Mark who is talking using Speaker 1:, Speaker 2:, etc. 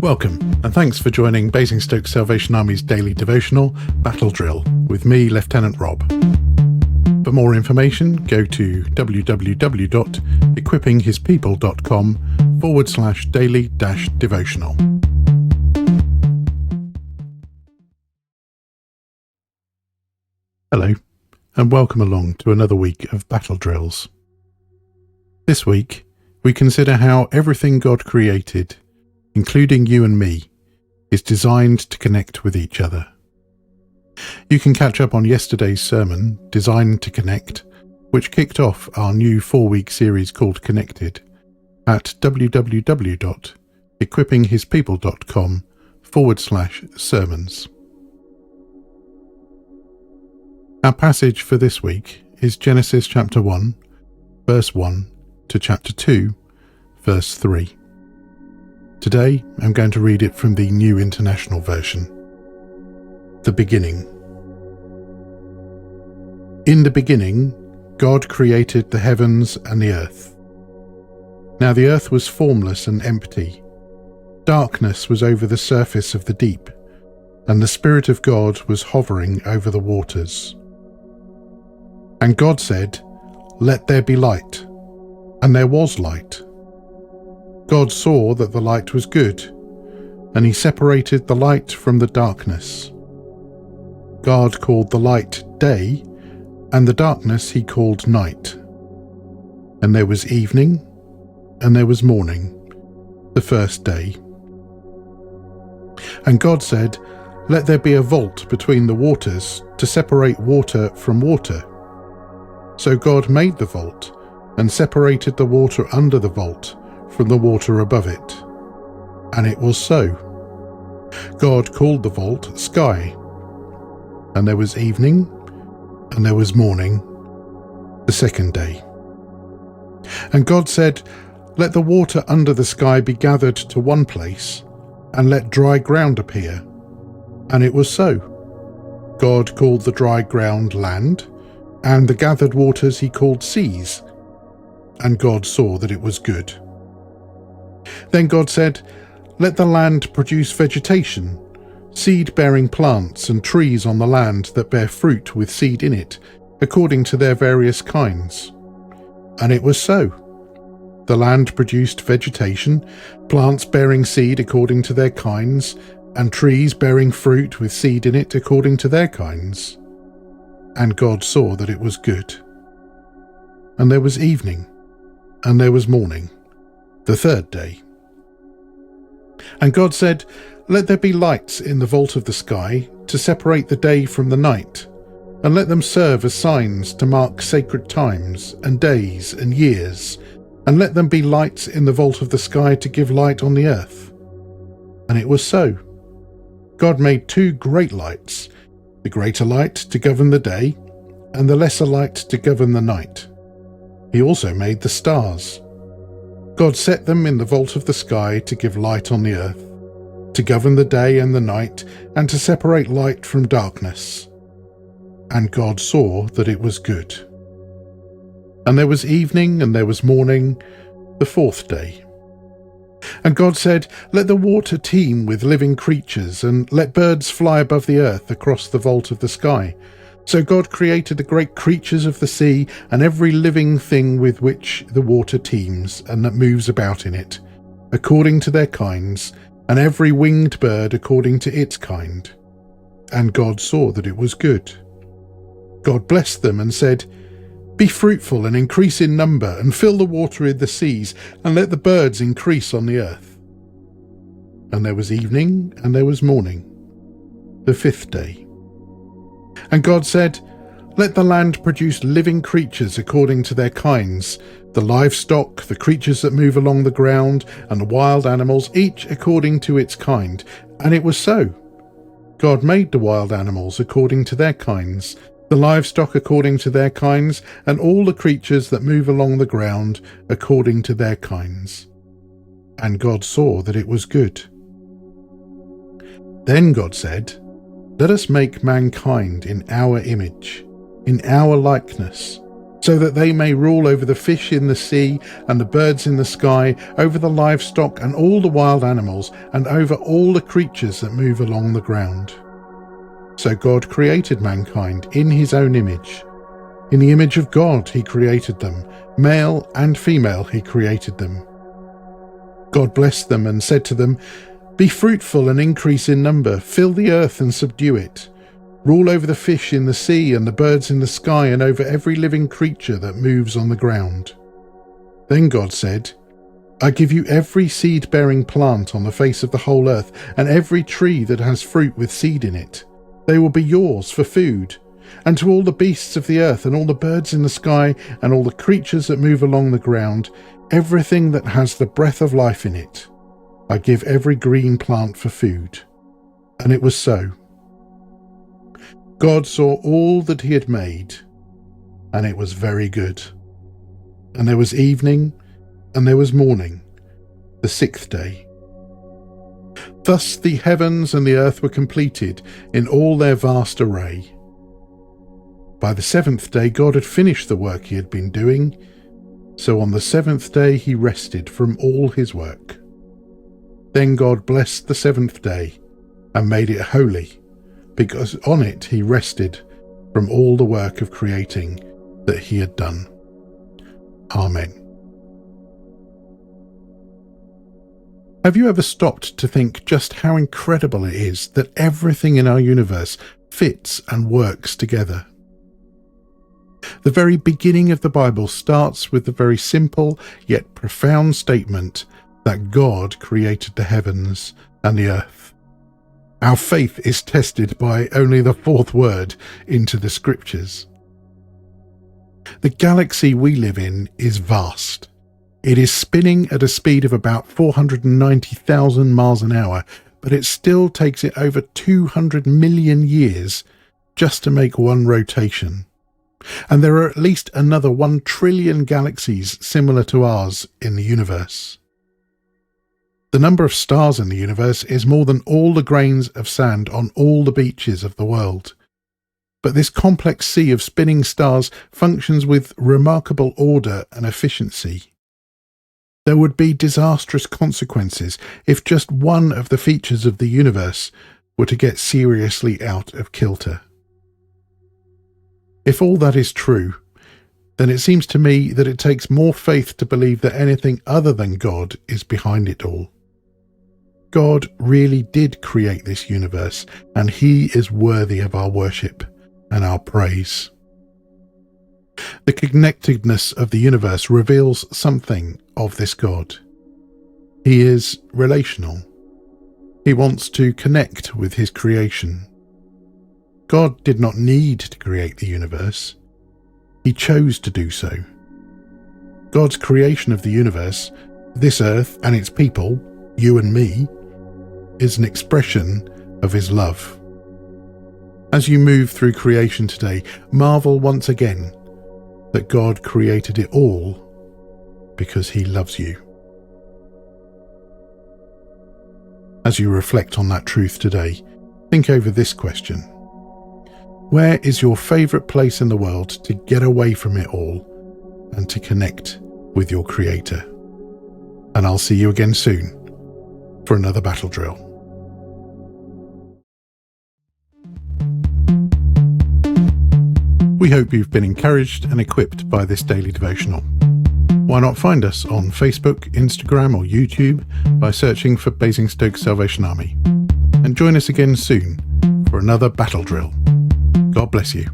Speaker 1: Welcome, and thanks for joining Basingstoke Salvation Army's daily devotional, Battle Drill, with me, Lieutenant Rob. For more information, go to www.equippinghispeople.com/daily-devotional. Hello, and welcome along to another week of Battle Drills. This week, we consider how everything God created, including you and me, is designed to connect with each other. You can catch up on yesterday's sermon, Designed to Connect, which kicked off our new 4-week series called Connected, at www.equippinghispeople.com/sermons. Our passage for this week is Genesis chapter 1, verse 1 to chapter 2, verse 3. Today, I'm going to read it from the New International Version. The beginning. In the beginning, God created the heavens and the earth. Now the earth was formless and empty. Darkness was over the surface of the deep, and the Spirit of God was hovering over the waters. And God said, "Let there be light." And there was light. God saw that the light was good, and he separated the light from the darkness. God called the light day, and the darkness he called night. And there was evening, and there was morning, the first day. And God said, "Let there be a vault between the waters to separate water from water." So God made the vault, and separated the water under the vault from the water above it. And it was so. God called the vault sky. And there was evening, and there was morning, the second day. And God said, "Let the water under the sky be gathered to one place, and let dry ground appear." And it was so. God called the dry ground land, and the gathered waters he called seas. And God saw that it was good. Then God said, "Let the land produce vegetation, seed-bearing plants and trees on the land that bear fruit with seed in it, according to their various kinds." And it was so. The land produced vegetation, plants bearing seed according to their kinds, and trees bearing fruit with seed in it according to their kinds. And God saw that it was good. And there was evening, and there was morning, the third day. And God said, "Let there be lights in the vault of the sky to separate the day from the night, and let them serve as signs to mark sacred times and days and years, and let them be lights in the vault of the sky to give light on the earth." And it was so. God made 2 great lights, the greater light to govern the day, and the lesser light to govern the night. He also made the stars. God set them in the vault of the sky to give light on the earth, to govern the day and the night, and to separate light from darkness. And God saw that it was good. And there was evening, and there was morning, the fourth day. And God said, "Let the water teem with living creatures, and let birds fly above the earth across the vault of the sky." So God created the great creatures of the sea, and every living thing with which the water teems, and that moves about in it, according to their kinds, and every winged bird according to its kind. And God saw that it was good. God blessed them and said, "Be fruitful and increase in number, and fill the water in the seas, and let the birds increase on the earth." And there was evening, and there was morning, the fifth day. And God said, "Let the land produce living creatures according to their kinds, the livestock, the creatures that move along the ground, and the wild animals, each according to its kind." And it was so. God made the wild animals according to their kinds, the livestock according to their kinds, and all the creatures that move along the ground according to their kinds. And God saw that it was good. Then God said, "Let us make mankind in our image, in our likeness, so that they may rule over the fish in the sea and the birds in the sky, over the livestock and all the wild animals, and over all the creatures that move along the ground. So God created mankind in his own image. In the image of God he created them, male and female he created them. God blessed them and said to them, "Be fruitful and increase in number, fill the earth and subdue it. Rule over the fish in the sea and the birds in the sky and over every living creature that moves on the ground." Then God said, "I give you every seed-bearing plant on the face of the whole earth, and every tree that has fruit with seed in it. They will be yours for food. And to all the beasts of the earth and all the birds in the sky and all the creatures that move along the ground, everything that has the breath of life in it, I give every green plant for food." And it was so. God saw all that he had made, and it was very good. And there was evening, and there was morning, the sixth day. Thus the heavens and the earth were completed in all their vast array. By the seventh day God had finished the work he had been doing, so on the seventh day he rested from all his work. Then God blessed the seventh day and made it holy, because on it he rested from all the work of creating that he had done. Amen. Have you ever stopped to think just how incredible it is that everything in our universe fits and works together? The very beginning of the Bible starts with the very simple yet profound statement that God created the heavens and the earth. Our faith is tested by only the fourth word into the scriptures. The galaxy we live in is vast. It is spinning at a speed of about 490,000 miles an hour, but it still takes it over 200 million years just to make one rotation. And there are at least another 1 trillion galaxies similar to ours in the universe. The number of stars in the universe is more than all the grains of sand on all the beaches of the world. But this complex sea of spinning stars functions with remarkable order and efficiency. There would be disastrous consequences if just one of the features of the universe were to get seriously out of kilter. If all that is true, then it seems to me that it takes more faith to believe that anything other than God is behind it all. God really did create this universe, and he is worthy of our worship and our praise. The connectedness of the universe reveals something of this God. He is relational. He wants to connect with his creation. God did not need to create the universe. He chose to do so. God's creation of the universe, this earth and its people, you and me, is an expression of his love. As you move through creation today, marvel once again that God created it all because he loves you. As you reflect on that truth today, think over this question. Where is your favourite place in the world to get away from it all and to connect with your Creator? And I'll see you again soon for another battle drill. We hope you've been encouraged and equipped by this daily devotional. Why not find us on Facebook, Instagram or YouTube by searching for Basingstoke Salvation Army. And join us again soon for another battle drill. God bless you.